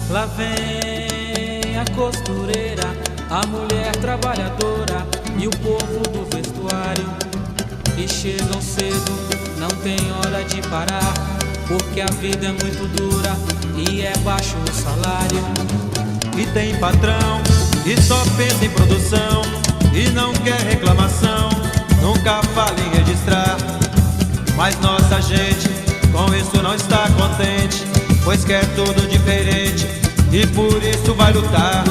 Lá vem a costureira, a mulher trabalhadora e o povo do vestuário, que chegam cedo, não tem hora de parar, porque a vida é muito dura e é baixo o salário. E tem patrão que só pensa em produção e não quer reclamação, nunca fala em registrar. Mas nossa gente com isso não está contente, pois quer tudo diferente e por isso vai lutar.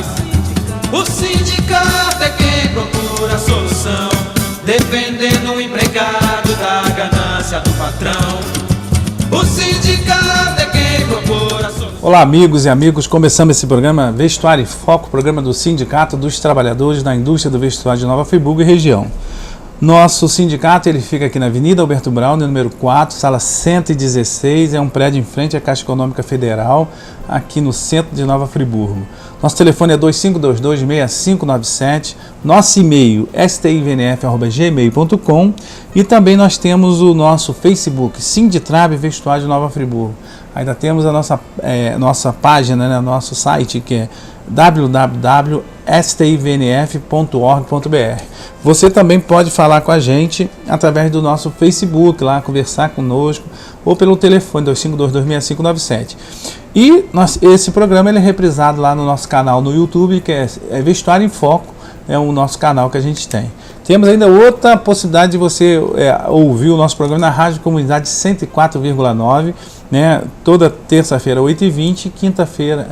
O sindicato é quem procura a solução, defendendo o empregado da ganância do patrão. O sindicato é quem procura a solução. Olá, amigos e amigos, começamos esse programa Vestuário em Foco, programa do Sindicato dos Trabalhadores da Indústria do Vestuário de Nova Friburgo e região. Nosso sindicato ele fica aqui na Avenida Alberto Braun, número 4, sala 116, é um prédio em frente à Caixa Econômica Federal, aqui no centro de Nova Friburgo. Nosso telefone é 2522-6597, nosso e-mail stivnf@gmail.com e também nós temos o nosso Facebook, Sinditrab Vestuário de Nova Friburgo. Ainda temos a nossa página, né, nosso site que é www.stivnf.org.br. Você também pode falar com a gente através do nosso Facebook, lá conversar conosco, ou pelo telefone 2522-6597. E esse programa ele é reprisado lá no nosso canal no YouTube, que é Vestuário em Foco, é o nosso canal que a gente tem. Temos ainda outra possibilidade de você ouvir o nosso programa na Rádio Comunidade 104,9, né, toda terça-feira 8h20, quinta-feira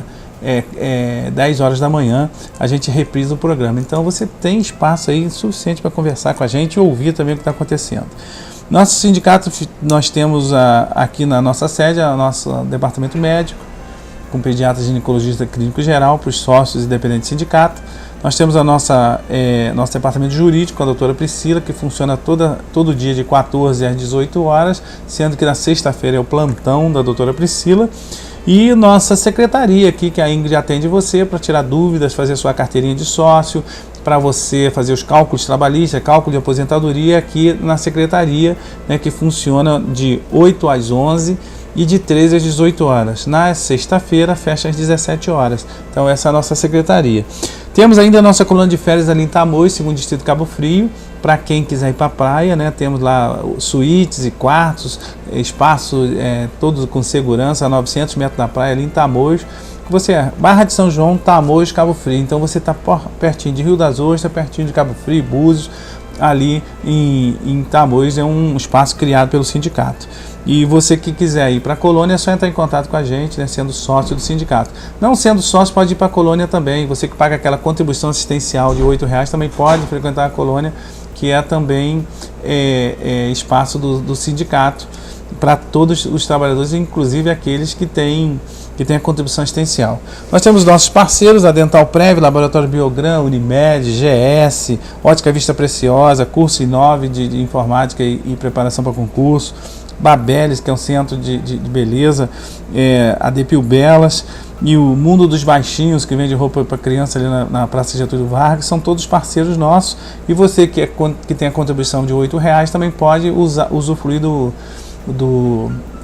10 horas da manhã, a gente reprisa o programa. Então você tem espaço aí suficiente para conversar com a gente e ouvir também o que está acontecendo. Nosso sindicato, nós temos aqui na nossa sede, o nosso departamento médico, com pediatra, ginecologista, clínico geral, para os sócios e dependentes do sindicato. Nós temos nosso departamento jurídico, com a doutora Priscila, que funciona todo dia de 14 às 18 horas, sendo que na sexta-feira é o plantão da doutora Priscila. E nossa secretaria aqui, que a Ingrid atende você para tirar dúvidas, fazer sua carteirinha de sócio, para você fazer os cálculos trabalhistas, cálculo de aposentadoria aqui na secretaria, né, que funciona de 8 às 11 e de 13 às 18 horas. Na sexta-feira fecha às 17 horas. Então essa é a nossa secretaria. Temos ainda a nossa colônia de férias ali em Tamoios, segundo distrito de Cabo Frio, para quem quiser ir para a praia, né? Temos lá suítes e quartos, espaço todos com segurança, a 900 metros da praia ali em Tamoios. Barra de São João, Tamoios, Cabo Frio. Então você está pertinho de Rio das Ostras, pertinho de Cabo Frio, Búzios, ali em Tamoios, é um espaço criado pelo sindicato. E você que quiser ir para a colônia é só entrar em contato com a gente, né, sendo sócio do sindicato. Não sendo sócio, pode ir para a colônia também. Você que paga aquela contribuição assistencial de R$8 também pode frequentar a colônia, que é também espaço do sindicato para todos os trabalhadores, inclusive aqueles que têm a contribuição assistencial. Nós temos nossos parceiros, a Dental Prev, Laboratório Biogram, Unimed, GS, Ótica Vista Preciosa, curso Inove de Informática e preparação para concurso, Babeles, que é um centro de beleza, a Depil Belas e o Mundo dos Baixinhos, que vende roupa para criança ali na Praça Getúlio Vargas, são todos parceiros nossos. E você que tem a contribuição de R$8 também pode usufruir do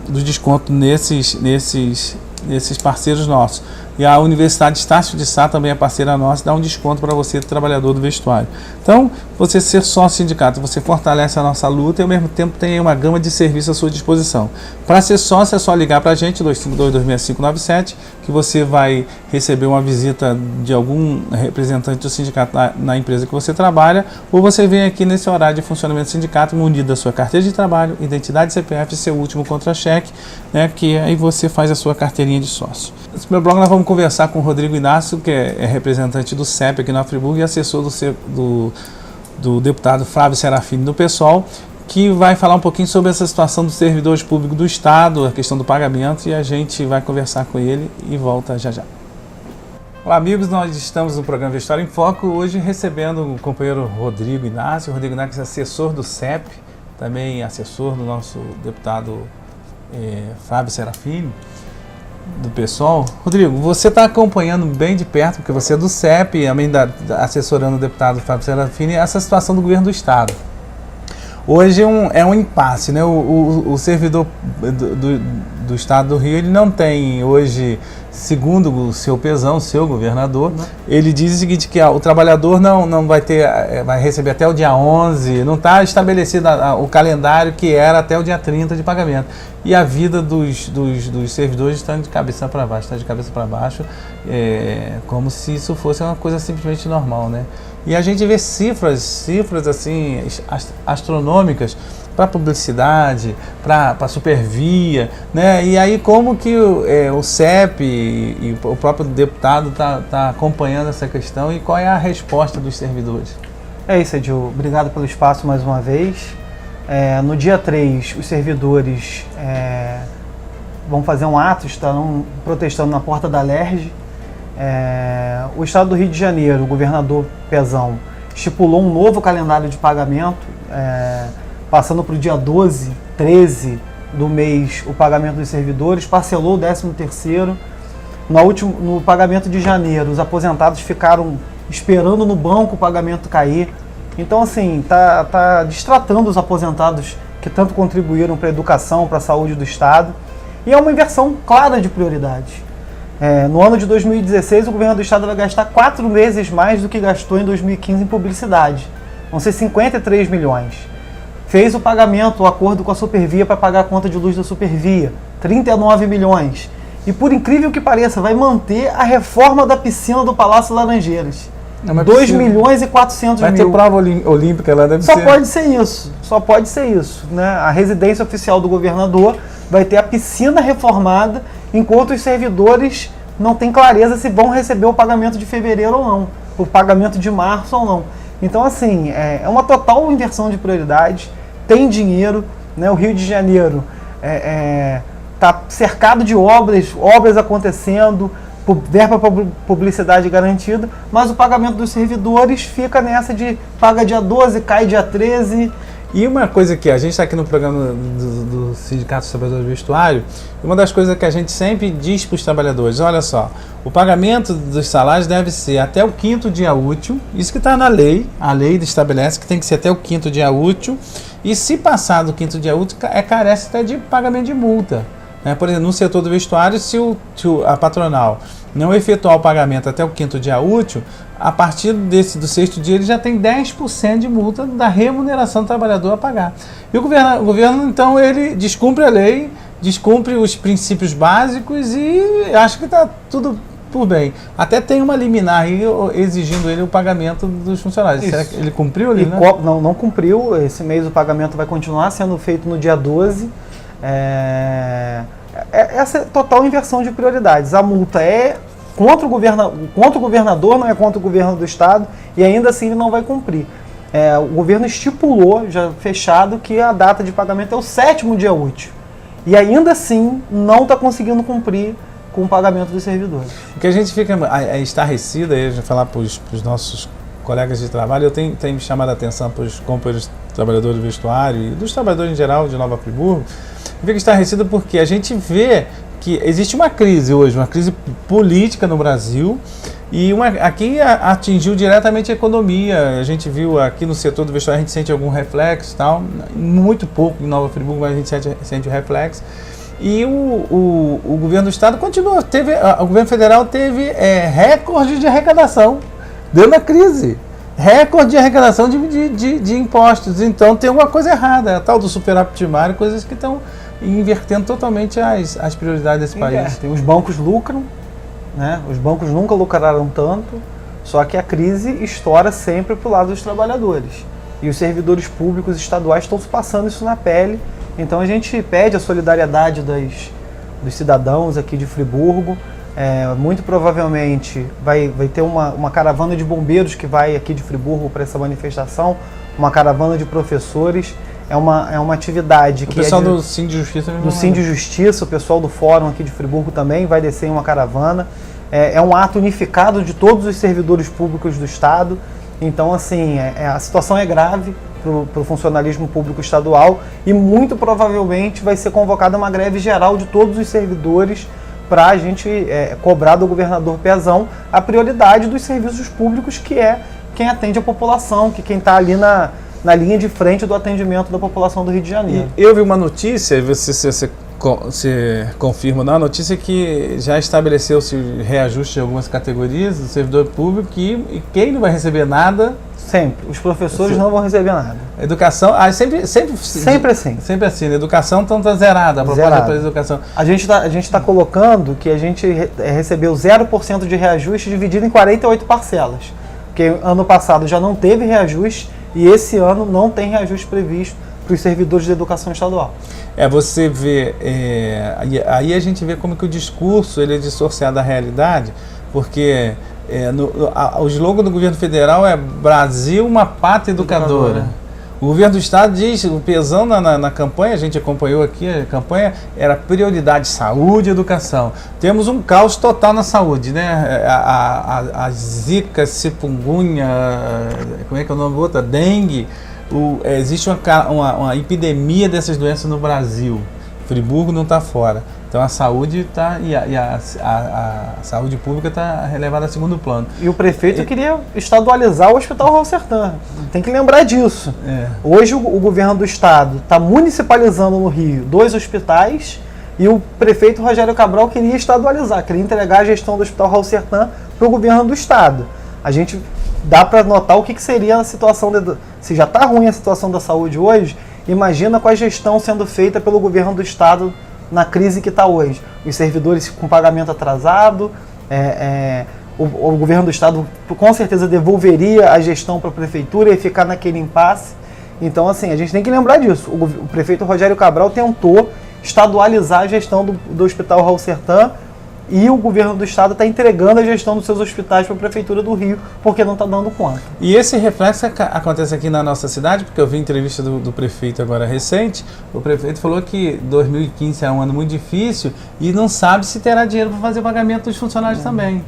desconto nesses parceiros nossos. E a Universidade Estácio de Sá também é parceira nossa, dá um desconto para você, trabalhador do vestuário. Então, você ser sócio sindicato, você fortalece a nossa luta e ao mesmo tempo tem uma gama de serviços à sua disposição. Para ser sócio é só ligar para a gente, 252-26597, que você vai receber uma visita de algum representante do sindicato na empresa que você trabalha, ou você vem aqui nesse horário de funcionamento do sindicato, munido da sua carteira de trabalho, identidade CPF e seu último contra-cheque, né, que aí você faz a sua carteirinha de sócio. Nesse meu blog nós vamos conversar com o Rodrigo Inácio, que é representante do CEP aqui na Friburgo e assessor do deputado Flávio Serafini do PSOL, que vai falar um pouquinho sobre essa situação dos servidores públicos do Estado, a questão do pagamento, e a gente vai conversar com ele e volta já já. Olá, amigos, nós estamos no programa Vestuário em Foco, hoje recebendo o companheiro Rodrigo Inácio. Rodrigo Inácio é assessor do CEP, também assessor do nosso deputado Flávio Serafini, do PSOL. Rodrigo, você está acompanhando bem de perto, porque você é do CEP, também assessorando o deputado Flávio Serafini, essa situação do governo do Estado. Hoje é um impasse, né? O servidor do estado do Rio, ele não tem hoje, segundo o seu Pezão, o seu governador, ele diz o seguinte, que o trabalhador não vai ter, vai receber até o dia 11, não está estabelecido o calendário que era até o dia 30 de pagamento. E a vida dos servidores está de cabeça para baixo, como se isso fosse uma coisa simplesmente normal, né? E a gente vê cifras assim, astronômicas para publicidade, para Supervia, né? E aí como que o CEP e o próprio deputado tá acompanhando essa questão e qual é a resposta dos servidores? É isso, Edil. Obrigado pelo espaço mais uma vez. No dia 3, os servidores vão fazer um ato, estarão protestando na porta da LERJ. O Estado do Rio de Janeiro, o governador Pezão, estipulou um novo calendário de pagamento, passando para o dia 12, 13 do mês o pagamento dos servidores, parcelou o 13º. No pagamento de janeiro, os aposentados ficaram esperando no banco o pagamento cair. Então, assim, tá destratando os aposentados que tanto contribuíram para a educação, para a saúde do Estado. E é uma inversão clara de prioridades. No ano de 2016, o governo do Estado vai gastar 4 vezes mais do que gastou em 2015 em publicidade. Vão ser 53 milhões. Fez o pagamento, o acordo com a Supervia para pagar a conta de luz da Supervia, 39 milhões. E por incrível que pareça, vai manter a reforma da piscina do Palácio Laranjeiras. 2 milhões e 400 mil. Vai ter prova olímpica lá, deve ser. Só pode ser isso. Né? A residência oficial do governador vai ter a piscina reformada, enquanto os servidores não têm clareza se vão receber o pagamento de fevereiro ou não, o pagamento de março ou não. Então, assim, é uma total inversão de prioridades. Tem dinheiro, né? O Rio de Janeiro está cercado de obras acontecendo, verba para publicidade garantida, mas o pagamento dos servidores fica nessa de paga dia 12, cai dia 13. E uma coisa que a gente está aqui no programa do Sindicato dos Trabalhadores do Vestuário, uma das coisas que a gente sempre diz para os trabalhadores, olha só, o pagamento dos salários deve ser até o 5º dia útil, isso que está na lei, a lei estabelece que tem que ser até o 5º dia útil, e se passar do 5º dia útil, carece até de pagamento de multa. Por exemplo, no setor do vestuário, se a patronal não efetuar o pagamento até o 5º dia útil, a partir do 6º dia ele já tem 10% de multa da remuneração do trabalhador a pagar. E o governo, então, ele descumpre a lei, descumpre os princípios básicos e acho que está tudo por bem. Até tem uma liminar aí exigindo ele o pagamento dos funcionários. Será que ele cumpriu ali, né? Não cumpriu. Esse mês o pagamento vai continuar sendo feito no dia 12. Essa é total inversão de prioridades. A multa é contra o governador, não é contra o governo do Estado, e ainda assim ele não vai cumprir. O governo estipulou, já fechado, que a data de pagamento é o 7º dia útil. E ainda assim não está conseguindo cumprir com o pagamento dos servidores. O que a gente fica estarrecido, aí, já falar para os nossos colegas de trabalho, eu tenho me chamado a atenção para os companheiros trabalhadores do vestuário e dos trabalhadores em geral de Nova Friburgo, fica estarrecido porque a gente vê que existe uma crise hoje, uma crise política no Brasil, e aqui atingiu diretamente a economia. A gente viu aqui no setor do vestuário, a gente sente algum reflexo, tal, muito pouco em Nova Friburgo, mas a gente sente o reflexo. E o governo do Estado continua, o governo federal teve recorde de arrecadação, deu na crise. Recorde de arrecadação de impostos. Então tem alguma coisa errada, a tal do superávit primário, coisas que estão invertendo totalmente as prioridades desse país. Os bancos lucram, né? Os bancos nunca lucraram tanto, só que a crise estoura sempre para o lado dos trabalhadores. E os servidores públicos estaduais estão passando isso na pele. Então a gente pede a solidariedade dos cidadãos aqui de Friburgo. Muito provavelmente vai ter uma caravana de bombeiros que vai aqui de Friburgo para essa manifestação, uma caravana de professores. É uma atividade que o pessoal do Sind Justiça, do Sind Justiça, o pessoal do Fórum aqui de Friburgo também vai descer em uma caravana. É um ato unificado de todos os servidores públicos do Estado. Então, assim, a situação é grave para o funcionalismo público estadual e muito provavelmente vai ser convocada uma greve geral de todos os servidores para a gente cobrar do governador Pezão a prioridade dos serviços públicos, que é quem atende a população, quem está ali na linha de frente do atendimento da população do Rio de Janeiro. Eu vi uma notícia, você você confirma na notícia que já estabeleceu-se reajuste de algumas categorias do servidor público e quem não vai receber nada... Sempre. Os professores não vão receber nada. Educação, sempre assim. Sempre assim. A educação está zerada, a proposta para a educação. A gente tá colocando que a gente recebeu 0% de reajuste dividido em 48 parcelas. Porque ano passado já não teve reajuste e esse ano não tem reajuste previsto para os servidores de educação estadual. Você vê, aí a gente vê como que o discurso ele é dissociado da realidade, porque o slogan do governo federal é Brasil, uma pátria educadora. O governo do estado diz, o pesão na campanha, a gente acompanhou aqui, a campanha era prioridade saúde e educação. Temos um caos total na saúde, né? A zika, chikungunya, como é que é o nome do outro? Dengue. Existe uma epidemia dessas doenças no Brasil. Friburgo não está fora. Então a saúde está a saúde pública está relevada a segundo plano. E o prefeito queria estadualizar o Hospital Raul Sertã. Tem que lembrar disso. Hoje o governo do estado está municipalizando no Rio 2 hospitais e o prefeito Rogério Cabral queria estadualizar, queria entregar a gestão do Hospital Raul Sertã para o governo do estado. A gente dá para notar o que seria a situação, se já está ruim a situação da saúde hoje, imagina com a gestão sendo feita pelo governo do estado na crise que está hoje. Os servidores com pagamento atrasado, o governo do estado com certeza devolveria a gestão para a prefeitura e ficar naquele impasse. Então, assim, a gente tem que lembrar disso. O prefeito Rogério Cabral tentou estadualizar a gestão do Hospital Raul Sertã e o governo do estado está entregando a gestão dos seus hospitais para a prefeitura do Rio, porque não está dando conta. E esse reflexo acontece aqui na nossa cidade, porque eu vi entrevista do prefeito agora recente. O prefeito falou que 2015 é um ano muito difícil e não sabe se terá dinheiro para fazer o pagamento dos funcionários também.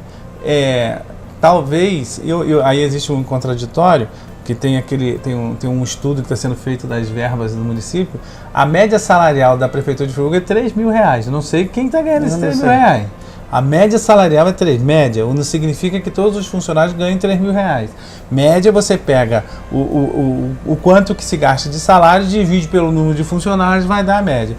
Talvez, aí existe um contraditório, que tem um estudo que está sendo feito das verbas do município. A média salarial da prefeitura de Friburgo é R$3.000. Eu não sei quem está ganhando esses R$3.000. A média salarial é 3. Média, não significa que todos os funcionários ganhem R$3.000. Média, você pega o quanto que se gasta de salário, divide pelo número de funcionários, vai dar a média.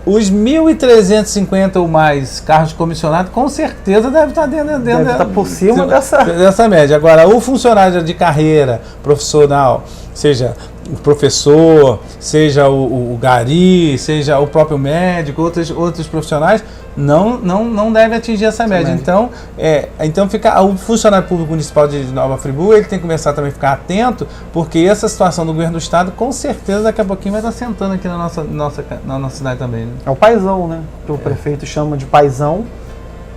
Os 1.350 ou mais carros comissionados, com certeza deve estar deve estar por cima dessa média. Agora, o funcionário de carreira profissional, seja o professor, seja o gari, seja o próprio médico, outros profissionais, não deve atingir essa média. Então fica o funcionário público municipal de Nova Friburgo, ele tem que começar também a ficar atento, porque essa situação do governo do estado, com certeza, daqui a pouquinho vai estar sentando aqui na nossa cidade também. Né? É o paizão, né? Que o prefeito chama de paizão,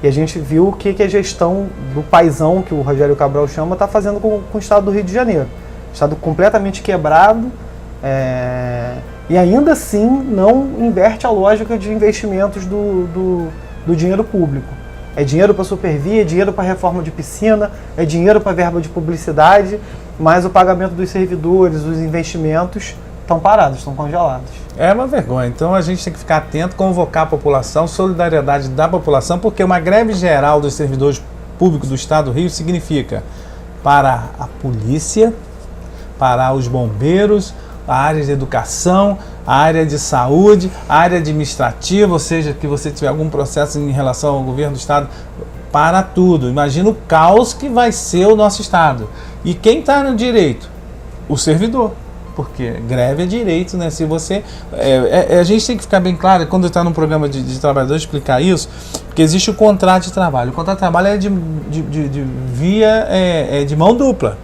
e a gente viu o que a gestão do paizão, que o Rogério Cabral chama, está fazendo com o estado do Rio de Janeiro. Estado completamente quebrado, e ainda assim não inverte a lógica de investimentos do dinheiro público. É dinheiro para supervia, é dinheiro para reforma de piscina, é dinheiro para verba de publicidade, mas o pagamento dos servidores, os investimentos estão parados, estão congelados. É uma vergonha. Então a gente tem que ficar atento, convocar a população, solidariedade da população, porque uma greve geral dos servidores públicos do estado do Rio significa para a polícia, para os bombeiros, a área de educação, a área de saúde, a área administrativa, ou seja, que você tiver algum processo em relação ao governo do estado, para tudo. Imagina o caos que vai ser o nosso estado. E quem está no direito? O servidor. Porque greve é direito, né? Se você... a gente tem que ficar bem claro, quando está num programa de trabalhadores, explicar isso, porque existe o contrato de trabalho. O contrato de trabalho é de mão dupla.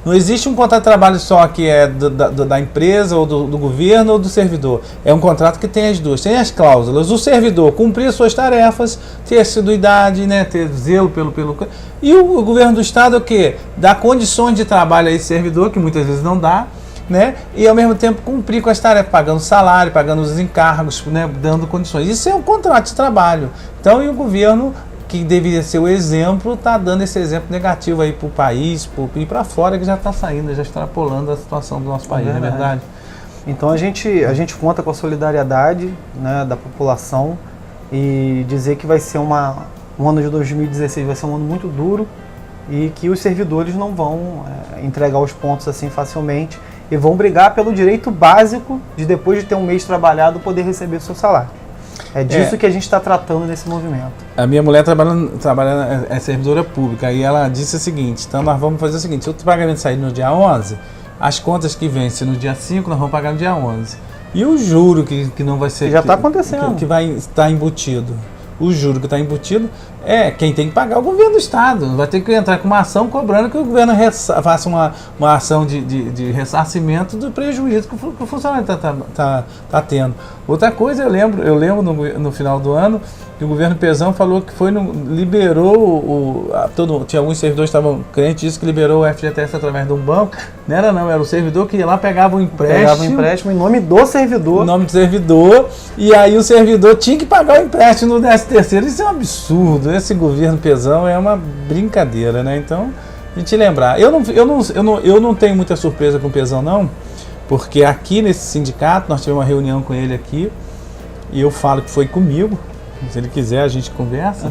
Não existe um contrato de trabalho só que é da empresa ou do governo ou do servidor. É um contrato que tem as duas, tem as cláusulas. O servidor cumprir suas tarefas, ter assiduidade, né, ter zelo pelo... E o governo do estado é o quê? Dá condições de trabalho a esse servidor, que muitas vezes não dá, né? E ao mesmo tempo cumprir com as tarefas, pagando salário, pagando os encargos, né, dando condições. Isso é um contrato de trabalho. Então, e o governo, que deveria ser o exemplo, está dando esse exemplo negativo aí para o país e para fora, que já está saindo, já extrapolando a situação do nosso país, não é verdade? Então a gente conta com a solidariedade, né, da população, e dizer que vai ser um ano de 2016 vai ser um ano muito duro e que os servidores não vão entregar os pontos assim facilmente e vão brigar pelo direito básico de, depois de ter um mês trabalhado, poder receber o seu salário. É disso que a gente está tratando nesse movimento. A minha mulher trabalha é servidora pública e ela disse o seguinte, então nós vamos fazer o seguinte, se o pagamento sair no dia 11, as contas que vencem no dia 5 nós vamos pagar no dia 11. E o juro que não vai ser... Já está acontecendo. Que vai estar embutido. O juro que está embutido é quem tem que pagar o governo do Estado. Vai ter que entrar com uma ação cobrando que o governo faça uma ação de ressarcimento do prejuízo que o funcionário está tendo. Outra coisa, eu lembro no final do ano que o governo Pezão falou que liberou tinha alguns servidores que estavam crentes disso, que liberou o FGTS através de um banco. Não era o servidor que ia lá, pegava o empréstimo. Pegava o empréstimo em nome do servidor. Em nome do servidor, e aí o servidor tinha que pagar o empréstimo no 13º. Isso é um absurdo. Esse governo Pezão é uma brincadeira, né? Então, a gente lembrar. Eu não tenho muita surpresa com o Pezão, não, porque aqui nesse sindicato, nós tivemos uma reunião com ele aqui, e eu falo que foi comigo. Se ele quiser, a gente conversa.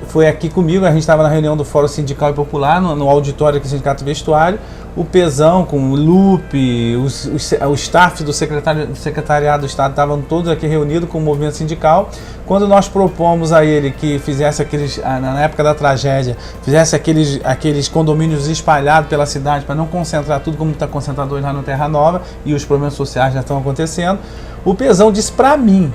Foi aqui comigo, a gente estava na reunião do Fórum Sindical e Popular, no auditório aqui do Sindicato Vestuário. O Pezão, com o Lupe, o staff do Secretariado do Estado estavam todos aqui reunidos com o movimento sindical. Quando nós propomos a ele que fizesse na época da tragédia, fizesse aqueles condomínios espalhados pela cidade para não concentrar tudo como está concentrado hoje lá no Terra Nova, e os problemas sociais já estão acontecendo, o Pezão disse para mim,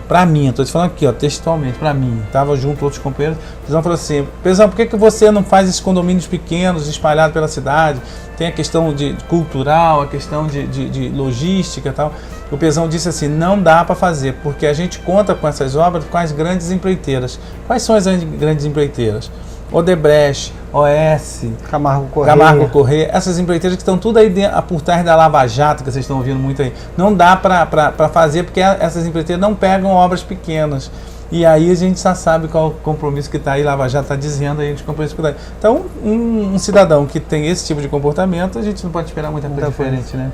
estou te falando aqui, ó, textualmente, para mim, estava junto outros companheiros, o Pezão falou assim, Pezão, por que você não faz esses condomínios pequenos espalhados pela cidade? Tem a questão cultural, a questão de logística e tal. O Pezão disse assim, não dá para fazer, porque a gente conta com essas obras com as grandes empreiteiras. Quais são as grandes empreiteiras? Odebrecht, OS, Camargo Corrêa, essas empreiteiras que estão tudo aí por trás da Lava Jato, que vocês estão ouvindo muito aí. Não dá para fazer, porque essas empreiteiras não pegam obras pequenas. E aí a gente já sabe qual o compromisso que está aí, Lava Jato está dizendo aí de compromisso que está aí. Então, um cidadão que tem esse tipo de comportamento, a gente não pode esperar muita coisa diferente, né?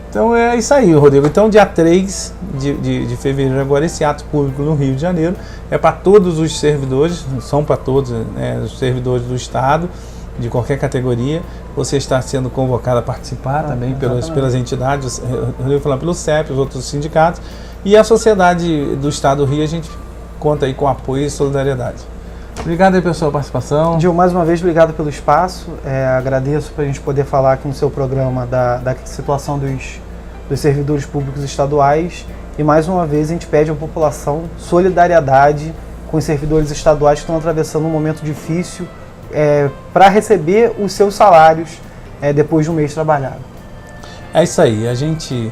Então é isso aí, Rodrigo. Então, dia 3 de fevereiro, agora, esse ato público no Rio de Janeiro é para todos os servidores, são para todos, né, os servidores do Estado, de qualquer categoria. Você está sendo convocado a participar também pelas entidades, eu vou falar pelo CEP, os outros sindicatos, e a sociedade do Estado do Rio, a gente conta aí com apoio e solidariedade. Obrigado aí pela sua participação. Gil, mais uma vez, obrigado pelo espaço. Agradeço para a gente poder falar aqui no seu programa da situação dos servidores públicos estaduais. E mais uma vez a gente pede à população solidariedade com os servidores estaduais que estão atravessando um momento difícil para receber os seus salários depois de um mês trabalhado. É isso aí, a gente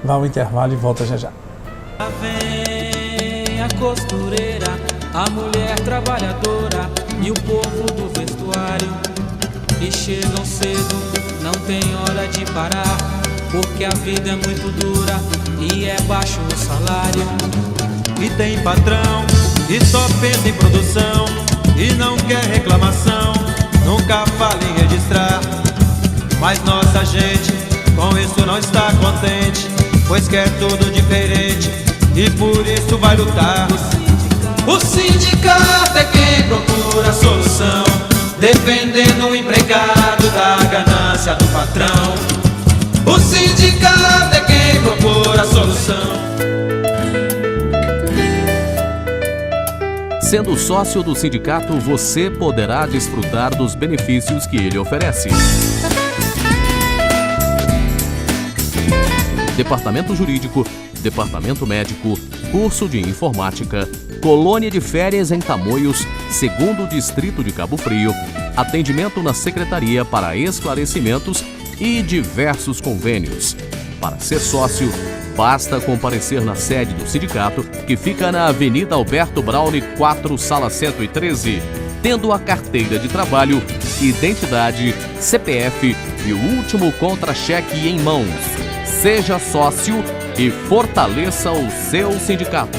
vai ao intervalo e volta já já. Lá vem a costureira, a mulher trabalhadora e o povo do vestuário, que chegam cedo, não tem hora de parar, porque a vida é muito dura e é baixo o salário. E tem patrão que só pensa em produção e não quer reclamação, nunca fala em registrar. Mas nossa gente com isso não está contente, pois quer tudo diferente e por isso vai lutar. O sindicato é quem procura a solução, defendendo o empregado da ganância do patrão. O sindicato é quem procura a solução. Sendo sócio do sindicato, você poderá desfrutar dos benefícios que ele oferece. Departamento Jurídico, Departamento Médico, curso de Informática, colônia de férias em Tamoios, 2º Distrito de Cabo Frio, atendimento na Secretaria para esclarecimentos e diversos convênios. Para ser sócio, basta comparecer na sede do sindicato, que fica na Avenida Alberto Braune 4, Sala 113, tendo a carteira de trabalho, identidade, CPF e o último contra-cheque em mãos. Seja sócio e fortaleça o seu sindicato.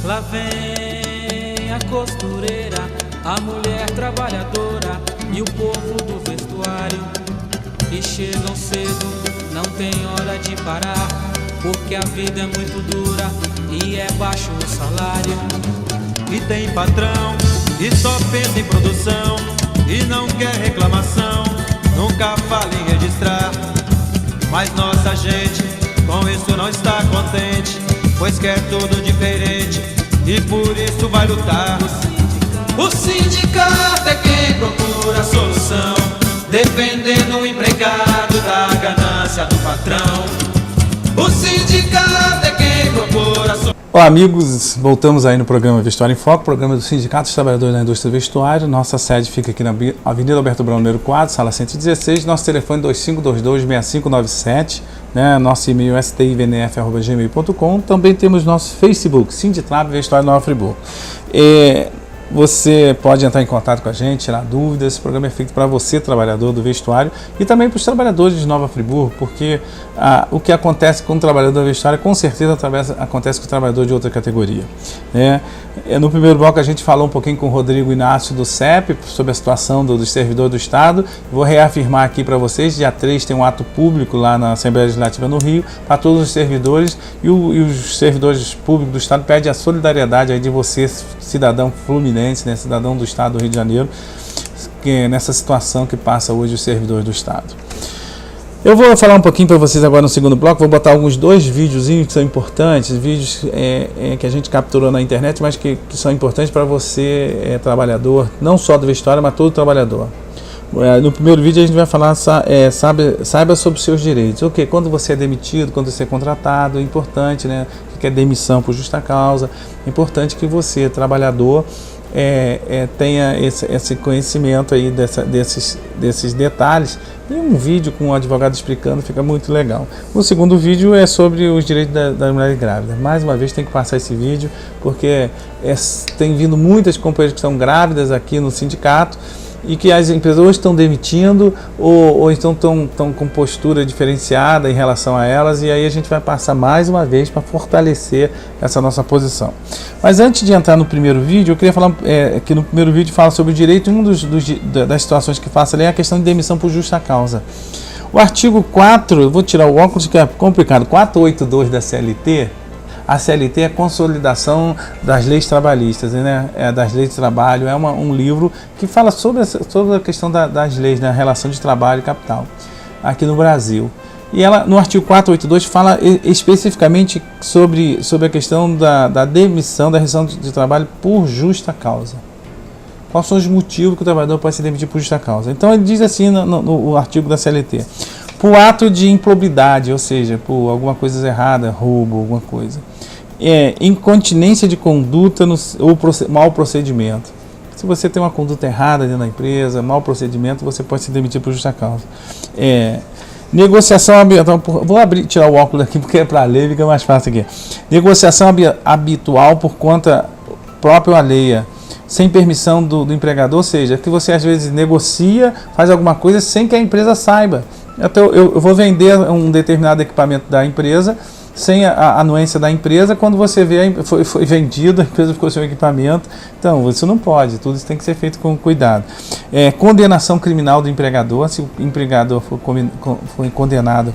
Lá vem a costureira, a mulher trabalhadora e o povo do vestuário, que chegam cedo, não tem hora de parar, porque a vida é muito dura e é baixo o salário. E tem patrão que só pensa em produção e não quer reclamação, nunca fala em registrar. Mas nossa gente com isso não está contente, pois quer tudo diferente e por isso vai lutar. O sindicato é quem procura a solução, defendendo o empregado da ganância do patrão. O sindicato é quem procura a solução. Olá, amigos, voltamos aí no programa Vestuário em Foco, programa do Sindicato dos Trabalhadores da Indústria do Vestuário. Nossa sede fica aqui na Avenida Alberto Brão, número 4, sala 116. Nosso telefone 2522-6597, né? Nosso e-mail stivnf@gmail.com. Também temos nosso Facebook, Sinditrab Vestuário Nova Friburgo. Você pode entrar em contato com a gente, tirar dúvidas. Esse programa é feito para você, trabalhador do vestuário, e também para os trabalhadores de Nova Friburgo, porque o que acontece com o trabalhador do vestuário, com certeza acontece com o trabalhador de outra categoria, né? No primeiro bloco a gente falou um pouquinho com o Rodrigo Inácio do CEP sobre a situação dos servidores do Estado. Vou reafirmar aqui para vocês, dia 3 tem um ato público lá na Assembleia Legislativa no Rio, para todos os servidores, e os servidores públicos do Estado pedem a solidariedade aí de você, cidadão fluminense, né, cidadão do Estado do Rio de Janeiro, que nessa situação que passa hoje os servidores do Estado. Eu vou falar um pouquinho para vocês agora no segundo bloco, vou botar alguns 2 videozinhos que são importantes, vídeos que a gente capturou na internet, mas que são importantes para você, trabalhador, não só do vestuário, mas todo trabalhador. No primeiro vídeo a gente vai falar, saiba sobre os seus direitos. Ok, quando você é demitido, quando você é contratado, é importante, né, que é demissão por justa causa, é importante que você, trabalhador, tenha esse conhecimento aí desses detalhes. E um vídeo com um advogado explicando fica muito legal. O segundo vídeo é sobre os direitos da mulher grávida. Mais uma vez tem que passar esse vídeo, porque tem vindo muitas companheiras que são grávidas aqui no sindicato e que as empresas hoje estão demitindo ou estão com postura diferenciada em relação a elas, e aí a gente vai passar mais uma vez para fortalecer essa nossa posição. Mas antes de entrar no primeiro vídeo, eu queria falar que no primeiro vídeo fala sobre o direito, das situações que faço ali é a questão de demissão por justa causa. O artigo 4, eu vou tirar o óculos que é complicado, 482 da CLT. A CLT é a consolidação das leis trabalhistas, né? Das leis de trabalho. É um livro que fala sobre a questão das leis, na relação de trabalho e capital aqui no Brasil. E ela, no artigo 482, fala especificamente sobre a questão da demissão, da rescisão de trabalho por justa causa. Quais são os motivos que o trabalhador pode ser demitido por justa causa? Então ele diz assim no artigo da CLT: por ato de improbidade, ou seja, por alguma coisa errada, roubo, alguma coisa. Incontinência de conduta ou mau procedimento. Se você tem uma conduta errada dentro da empresa, mau procedimento, você pode ser demitido por justa causa. Negociação habitual, vou tirar o óculos aqui porque é para ler, fica mais fácil aqui. Negociação habitual por conta própria ou alheia, sem permissão do empregador, ou seja, que você às vezes negocia, faz alguma coisa sem que a empresa saiba. Então, eu vou vender um determinado equipamento da empresa sem a anuência da empresa. Quando você vê, foi vendido, a empresa ficou sem o equipamento. Então, isso não pode, tudo isso tem que ser feito com cuidado. Condenação criminal do empregador, se o empregador foi condenado,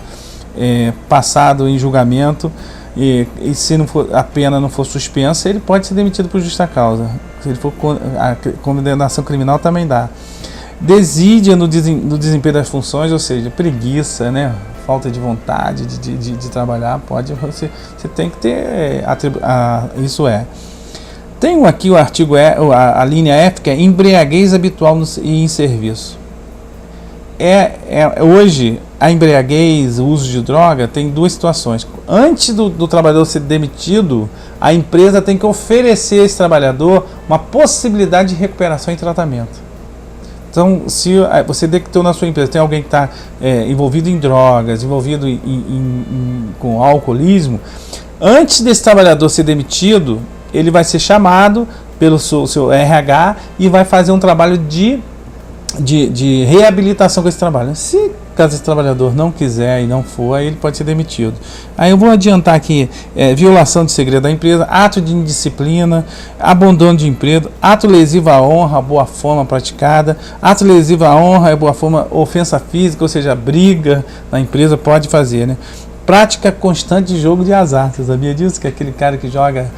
passado em julgamento, e se a pena não for suspensa, ele pode ser demitido por justa causa. Se ele for a condenação criminal também dá. Desídia no desempenho das funções, ou seja, preguiça, né? Falta de vontade de trabalhar, você tem que ter, isso Tem aqui o artigo, a linha F, que é embriaguez habitual e em serviço. Hoje, a embriaguez, o uso de droga, tem 2 situações. Antes do trabalhador ser demitido, a empresa tem que oferecer a esse trabalhador uma possibilidade de recuperação e tratamento. Então, se você detectou na sua empresa, tem alguém que está envolvido em drogas, envolvido com alcoolismo, antes desse trabalhador ser demitido, ele vai ser chamado pelo seu RH e vai fazer um trabalho de reabilitação com esse trabalho. Se caso esse trabalhador não quiser e não for, aí ele pode ser demitido. Aí eu vou adiantar aqui: violação de segredo da empresa, ato de indisciplina, abandono de emprego, ato lesivo à honra, boa forma praticada, ato lesivo à honra, boa forma, ofensa física, ou seja, briga na empresa, pode fazer, né? Prática constante de jogo de azar. Você sabia disso? Que é aquele cara que joga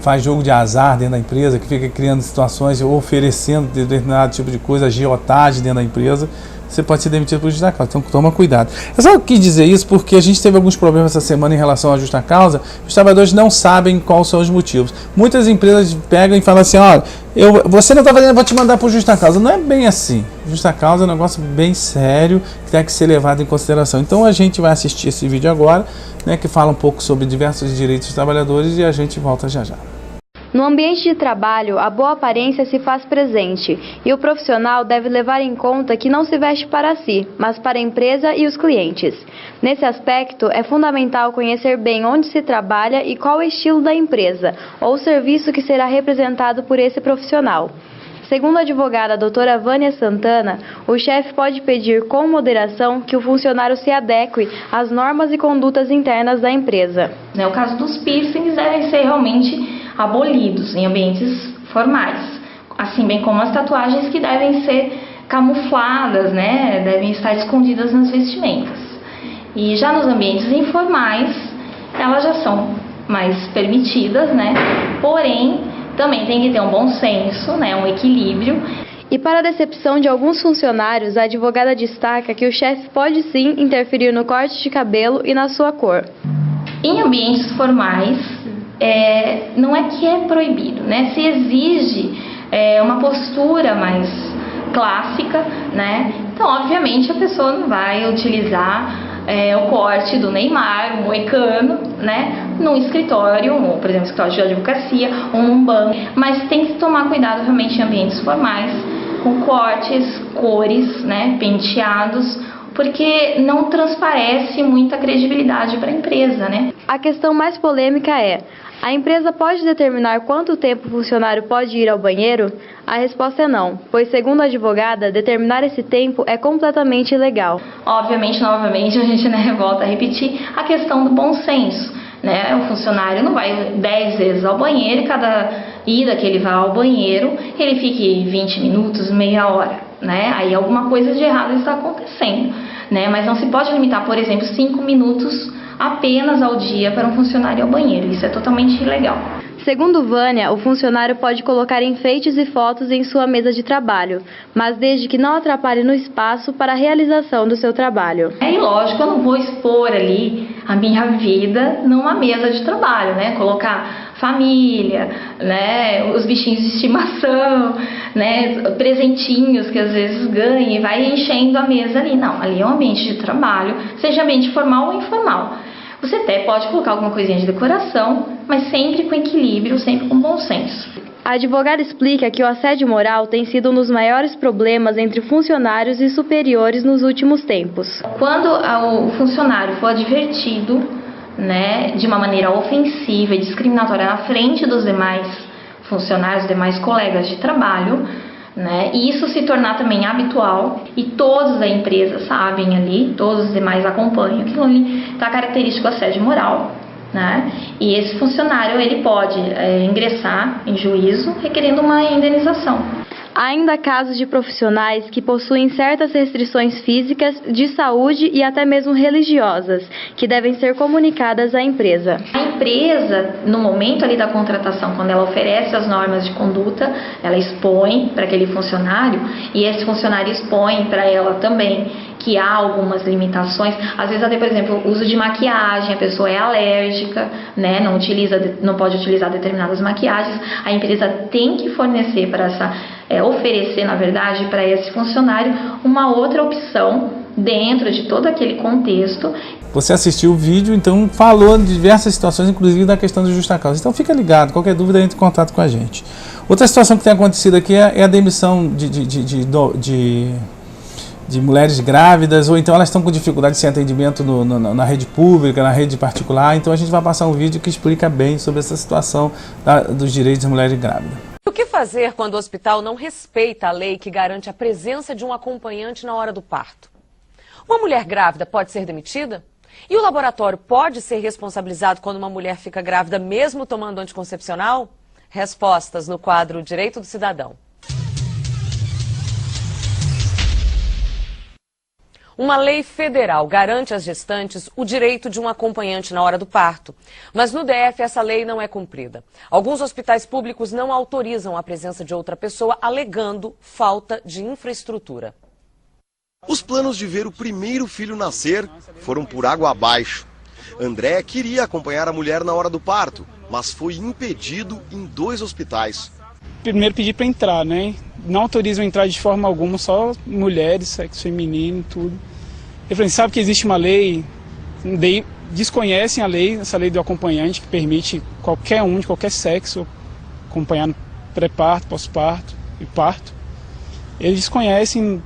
faz jogo de azar dentro da empresa, que fica criando situações ou oferecendo determinado tipo de coisa, agiotagem dentro da empresa, você pode ser demitido por justa causa. Então toma cuidado. Eu só quis dizer isso porque a gente teve alguns problemas essa semana em relação à justa causa. Os trabalhadores não sabem quais são os motivos. Muitas empresas pegam e falam assim, olha, você não está fazendo, eu vou te mandar por justa causa. Não é bem assim. Justa causa é um negócio bem sério que tem que ser levado em consideração. Então a gente vai assistir esse vídeo agora, né, que fala um pouco sobre diversos direitos dos trabalhadores, e a gente volta já já. No ambiente de trabalho, a boa aparência se faz presente e o profissional deve levar em conta que não se veste para si, mas para a empresa e os clientes. Nesse aspecto, é fundamental conhecer bem onde se trabalha e qual é o estilo da empresa ou serviço que será representado por esse profissional. Segundo a advogada doutora Vânia Santana, o chefe pode pedir com moderação que o funcionário se adeque às normas e condutas internas da empresa. O caso dos piercings devem ser realmente abolidos em ambientes formais, assim bem como as tatuagens que devem ser camufladas, né, devem estar escondidas nas vestimentas. E já nos ambientes informais, elas já são mais permitidas, né, porém também tem que ter um bom senso, né, um equilíbrio. E para a decepção de alguns funcionários, a advogada destaca que o chefe pode sim interferir no corte de cabelo e na sua cor. Em ambientes formais, não é que é proibido, né? Se exige uma postura mais clássica, né? Então, obviamente, a pessoa não vai utilizar o corte do Neymar, o moicano, né? Num escritório, ou, por exemplo, escritório de advocacia, ou num banco. Mas tem que tomar cuidado realmente em ambientes formais, com cortes, cores, né? Penteados, porque não transparece muita credibilidade para a empresa, né? A questão mais polêmica é: a empresa pode determinar quanto tempo o funcionário pode ir ao banheiro? A resposta é não, pois segundo a advogada, determinar esse tempo é completamente ilegal. Obviamente, novamente, a gente volta a repetir a questão do bom senso, né? O funcionário não vai 10 vezes ao banheiro, cada ida que ele vá ao banheiro, ele fique 20 minutos, meia hora, né? Aí alguma coisa de errado está acontecendo, né? Mas não se pode limitar, por exemplo, 5 minutos apenas ao dia para um funcionário ir ao banheiro. Isso é totalmente ilegal. Segundo Vânia, o funcionário pode colocar enfeites e fotos em sua mesa de trabalho, mas desde que não atrapalhe no espaço para a realização do seu trabalho. E lógico, eu não vou expor ali a minha vida numa mesa de trabalho, né? Colocar família, né? Os bichinhos de estimação, né? Presentinhos que às vezes ganha e vai enchendo a mesa ali. Não, ali é um ambiente de trabalho, seja ambiente formal ou informal. Você até pode colocar alguma coisinha de decoração, mas sempre com equilíbrio, sempre com bom senso. A advogada explica que o assédio moral tem sido um dos maiores problemas entre funcionários e superiores nos últimos tempos. Quando o funcionário for advertido, né, de uma maneira ofensiva e discriminatória na frente dos demais funcionários, demais colegas de trabalho, né, e isso se tornar também habitual e todos da empresa sabem ali, todos os demais acompanham, aquilo ali está característico do assédio moral, né, e esse funcionário ele pode ingressar em juízo requerendo uma indenização. Há ainda casos de profissionais que possuem certas restrições físicas, de saúde e até mesmo religiosas, que devem ser comunicadas à empresa. A empresa, no momento ali da contratação, quando ela oferece as normas de conduta, ela expõe para aquele funcionário e esse funcionário expõe para ela também que há algumas limitações, às vezes até, por exemplo, o uso de maquiagem, a pessoa é alérgica, né, não pode utilizar determinadas maquiagens, a empresa tem que fornecer oferecer, na verdade, para esse funcionário uma outra opção dentro de todo aquele contexto. Você assistiu o vídeo, então falou de diversas situações, inclusive da questão de justa causa. Então fica ligado, qualquer dúvida entre em contato com a gente. Outra situação que tem acontecido aqui é a demissão de mulheres grávidas, ou então elas estão com dificuldade de ser atendimento na rede pública, na rede particular. Então a gente vai passar um vídeo que explica bem sobre essa situação dos direitos das mulheres grávidas. O que fazer quando o hospital não respeita a lei que garante a presença de um acompanhante na hora do parto? Uma mulher grávida pode ser demitida? E o laboratório pode ser responsabilizado quando uma mulher fica grávida mesmo tomando anticoncepcional? Respostas no quadro Direito do Cidadão. Uma lei federal garante às gestantes o direito de um acompanhante na hora do parto. Mas no DF essa lei não é cumprida. Alguns hospitais públicos não autorizam a presença de outra pessoa, alegando falta de infraestrutura. Os planos de ver o primeiro filho nascer foram por água abaixo. André queria acompanhar a mulher na hora do parto, mas foi impedido em 2 hospitais. Primeiro pedi para entrar, né? Não autorizam entrar de forma alguma, só mulheres, sexo feminino, tudo. Eu falei, sabe que existe uma lei, desconhecem a lei, essa lei do acompanhante, que permite qualquer um, de qualquer sexo, acompanhar no pré-parto, pós-parto e parto. Eles desconhecem,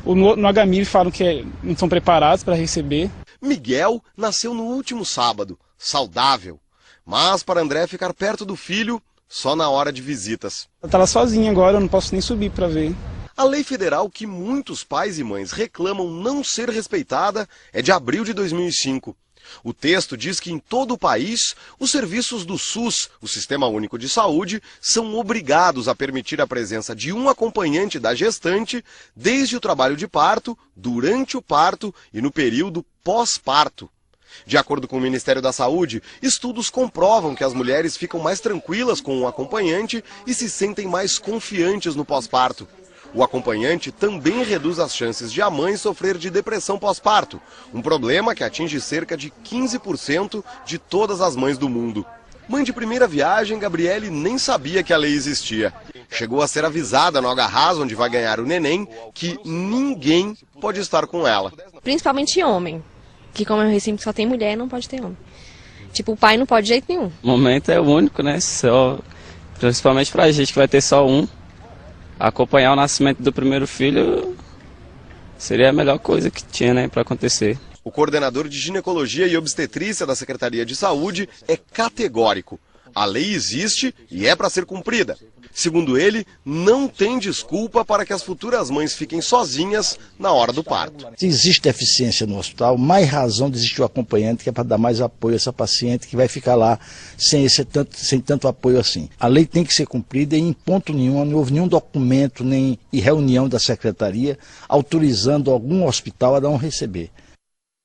no HMIL falam que não estão preparados para receber. Miguel nasceu no último sábado, saudável. Mas para André ficar perto do filho, só na hora de visitas. Ela tá lá sozinha agora, eu não posso nem subir para ver. A lei federal que muitos pais e mães reclamam não ser respeitada é de abril de 2005. O texto diz que em todo o país, os serviços do SUS, o Sistema Único de Saúde, são obrigados a permitir a presença de um acompanhante da gestante desde o trabalho de parto, durante o parto e no período pós-parto. De acordo com o Ministério da Saúde, estudos comprovam que as mulheres ficam mais tranquilas com o acompanhante e se sentem mais confiantes no pós-parto. O acompanhante também reduz as chances de a mãe sofrer de depressão pós-parto, um problema que atinge cerca de 15% de todas as mães do mundo. Mãe de primeira viagem, Gabriele nem sabia que a lei existia. Chegou a ser avisada no Agarrás, onde vai ganhar o neném, que ninguém pode estar com ela. Principalmente homem, que como é um recinto que só tem mulher, não pode ter homem. Tipo, o pai não pode de jeito nenhum. O momento é único, né? Principalmente pra gente que vai ter só um. Acompanhar o nascimento do primeiro filho seria a melhor coisa que tinha, né, para acontecer. O coordenador de ginecologia e obstetrícia da Secretaria de Saúde é categórico. A lei existe e é para ser cumprida. Segundo ele, não tem desculpa para que as futuras mães fiquem sozinhas na hora do parto. Se existe deficiência no hospital, mais razão de existir o acompanhante, que é para dar mais apoio a essa paciente que vai ficar lá sem tanto apoio assim. A lei tem que ser cumprida e em ponto nenhum, não houve nenhum documento nem reunião da Secretaria autorizando algum hospital a não receber.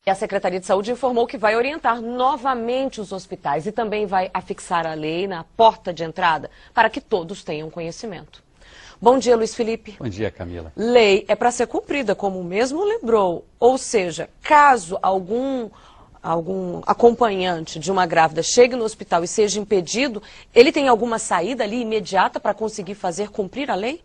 E a Secretaria de Saúde informou que vai orientar novamente os hospitais e também vai afixar a lei na porta de entrada para que todos tenham conhecimento. Bom dia, Luiz Felipe. Bom dia, Camila. Lei é para ser cumprida, como mesmo lembrou. Ou seja, caso algum acompanhante de uma grávida chegue no hospital e seja impedido, ele tem alguma saída ali imediata para conseguir fazer cumprir a lei?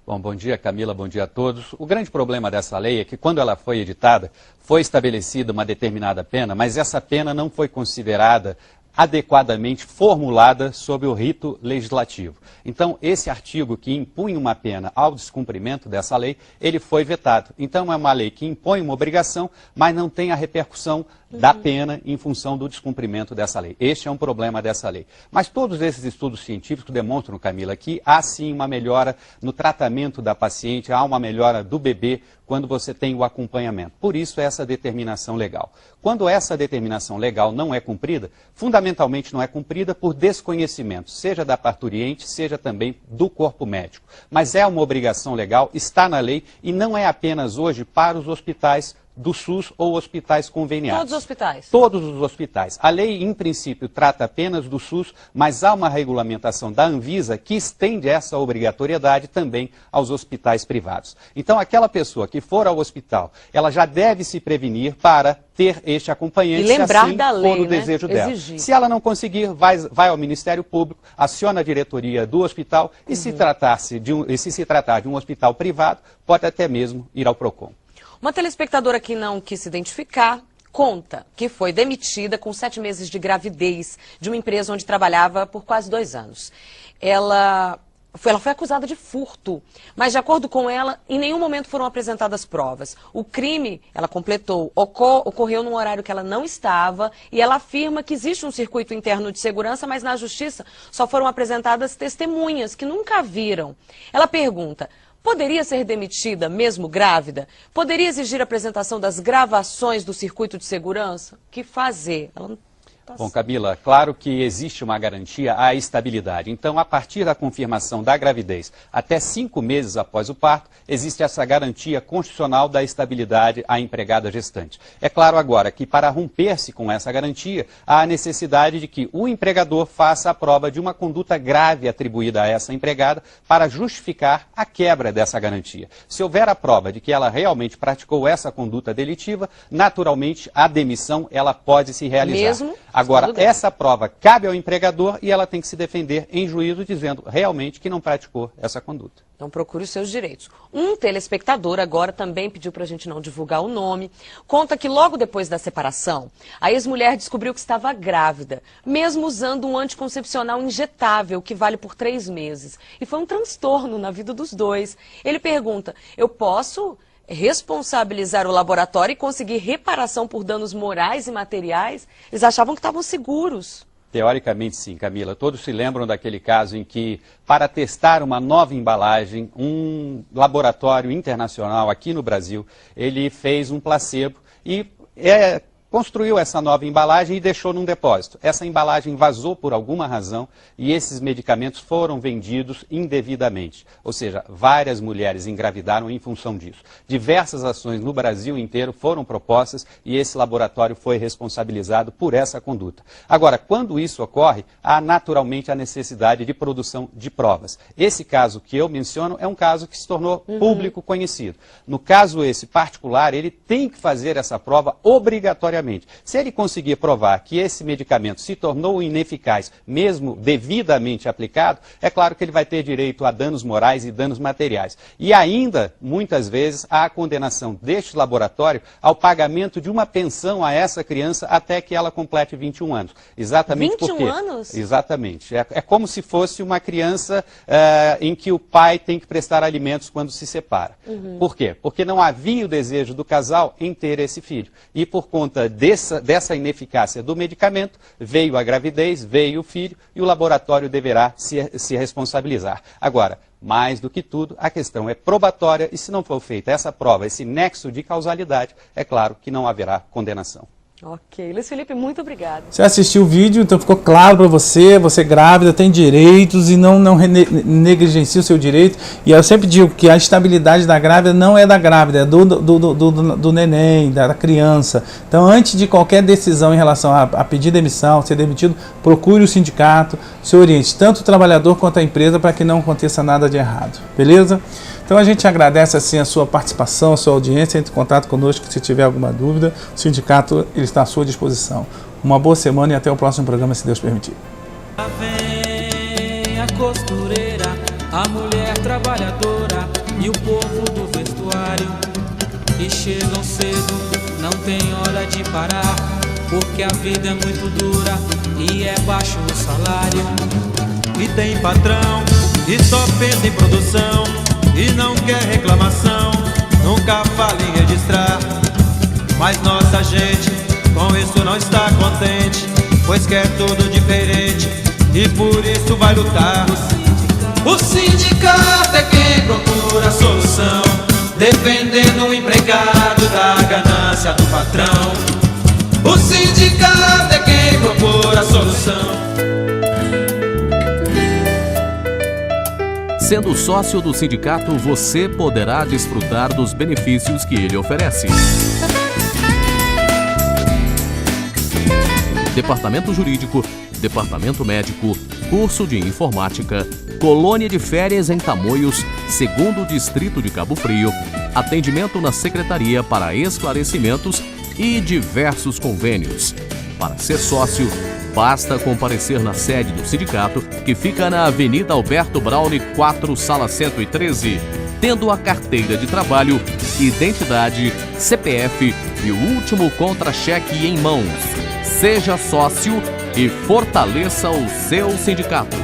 Bom dia, Camila, bom dia a todos. O grande problema dessa lei é que quando ela foi editada, foi estabelecida uma determinada pena, mas essa pena não foi considerada adequadamente formulada sob o rito legislativo. Então, esse artigo que impunha uma pena ao descumprimento dessa lei, ele foi vetado. Então, é uma lei que impõe uma obrigação, mas não tem a repercussão da pena em função do descumprimento dessa lei. Este é um problema dessa lei. Mas todos esses estudos científicos demonstram, Camila, que há sim uma melhora no tratamento da paciente, há uma melhora do bebê quando você tem o acompanhamento. Por isso, essa determinação legal. Quando essa determinação legal não é cumprida, fundamentalmente não é cumprida por desconhecimento, seja da parturiente, seja também do corpo médico. Mas é uma obrigação legal, está na lei e não é apenas hoje para os hospitais do SUS ou hospitais conveniados. Todos os hospitais? Todos os hospitais. A lei, em princípio, trata apenas do SUS, mas há uma regulamentação da Anvisa que estende essa obrigatoriedade também aos hospitais privados. Então, aquela pessoa que for ao hospital, ela já deve se prevenir para ter este acompanhante, e lembrar se assim da lei, for o desejo dela. Exigir. Se ela não conseguir, vai ao Ministério Público, aciona a diretoria do hospital e se tratar de um hospital privado, pode até mesmo ir ao PROCON. Uma telespectadora que não quis se identificar conta que foi demitida com 7 meses de gravidez de uma empresa onde trabalhava por quase 2 anos. Ela foi acusada de furto, mas de acordo com ela, em nenhum momento foram apresentadas provas. O crime, ela completou, ocorreu num horário que ela não estava e ela afirma que existe um circuito interno de segurança, mas na justiça só foram apresentadas testemunhas que nunca viram. Ela pergunta: poderia ser demitida mesmo grávida? Poderia exigir a apresentação das gravações do circuito de segurança? O que fazer? Bom, Camila, claro que existe uma garantia à estabilidade. Então, a partir da confirmação da gravidez até 5 meses após o parto, existe essa garantia constitucional da estabilidade à empregada gestante. É claro agora que, para romper-se com essa garantia, há a necessidade de que o empregador faça a prova de uma conduta grave atribuída a essa empregada para justificar a quebra dessa garantia. Se houver a prova de que ela realmente praticou essa conduta delitiva, naturalmente a demissão ela pode se realizar. Mesmo agora, essa prova cabe ao empregador e ela tem que se defender em juízo dizendo realmente que não praticou essa conduta. Então procure os seus direitos. Um telespectador agora também pediu para a gente não divulgar o nome. Conta que logo depois da separação, a ex-mulher descobriu que estava grávida, mesmo usando um anticoncepcional injetável que vale por 3 meses. E foi um transtorno na vida dos dois. Ele pergunta, eu posso responsabilizar o laboratório e conseguir reparação por danos morais e materiais? Eles achavam que estavam seguros. Teoricamente sim, Camila. Todos se lembram daquele caso em que, para testar uma nova embalagem, um laboratório internacional aqui no Brasil, ele fez um placebo e construiu essa nova embalagem e deixou num depósito. Essa embalagem vazou por alguma razão e esses medicamentos foram vendidos indevidamente. Ou seja, várias mulheres engravidaram em função disso. Diversas ações no Brasil inteiro foram propostas e esse laboratório foi responsabilizado por essa conduta. Agora, quando isso ocorre, há naturalmente a necessidade de produção de provas. Esse caso que eu menciono é um caso que se tornou público conhecido. No caso esse particular, ele tem que fazer essa prova obrigatoriamente. Se ele conseguir provar que esse medicamento se tornou ineficaz, mesmo devidamente aplicado, é claro que ele vai ter direito a danos morais e danos materiais. E ainda, muitas vezes, há a condenação deste laboratório ao pagamento de uma pensão a essa criança até que ela complete 21 anos. Exatamente 21 porque... anos? Exatamente. É como se fosse uma criança em que o pai tem que prestar alimentos quando se separa. Por quê? Porque não havia o desejo do casal em ter esse filho. E por conta dessa ineficácia do medicamento, veio a gravidez, veio o filho e o laboratório deverá se responsabilizar. Agora, mais do que tudo, a questão é probatória e se não for feita essa prova, esse nexo de causalidade, é claro que não haverá condenação. Ok. Luiz Felipe, muito obrigado. Você assistiu o vídeo, então ficou claro para você, você grávida tem direitos e não negligencie o seu direito. E eu sempre digo que a estabilidade da grávida não é da grávida, é do neném, da criança. Então, antes de qualquer decisão em relação a pedir demissão, ser demitido, procure o sindicato, se oriente, tanto o trabalhador quanto a empresa, para que não aconteça nada de errado. Beleza? Então a gente agradece assim a sua participação, a sua audiência, entre em contato conosco se tiver alguma dúvida. O sindicato ele está à sua disposição. Uma boa semana e até o próximo programa, se Deus permitir. Lá vem a costureira, a mulher trabalhadora e o povo do vestuário. E chegam cedo, não tem hora de parar, porque a vida é muito dura e é baixo o salário. E tem patrão que só pensa em produção e não quer reclamação, nunca fala em registrar. Mas nossa gente com isso não está contente, pois quer tudo diferente e por isso vai lutar. O sindicato é quem procura a solução, defendendo o empregado da ganância do patrão. O sindicato é quem procura a solução. Sendo sócio do sindicato, você poderá desfrutar dos benefícios que ele oferece. Departamento Jurídico, Departamento Médico, Curso de Informática, Colônia de Férias em Tamoios, 2º Distrito de Cabo Frio, atendimento na Secretaria para esclarecimentos e diversos convênios. Para ser sócio, basta comparecer na sede do sindicato, que fica na Avenida Alberto Braune 4, Sala 113, tendo a carteira de trabalho, identidade, CPF e o último contra-cheque em mãos. Seja sócio e fortaleça o seu sindicato.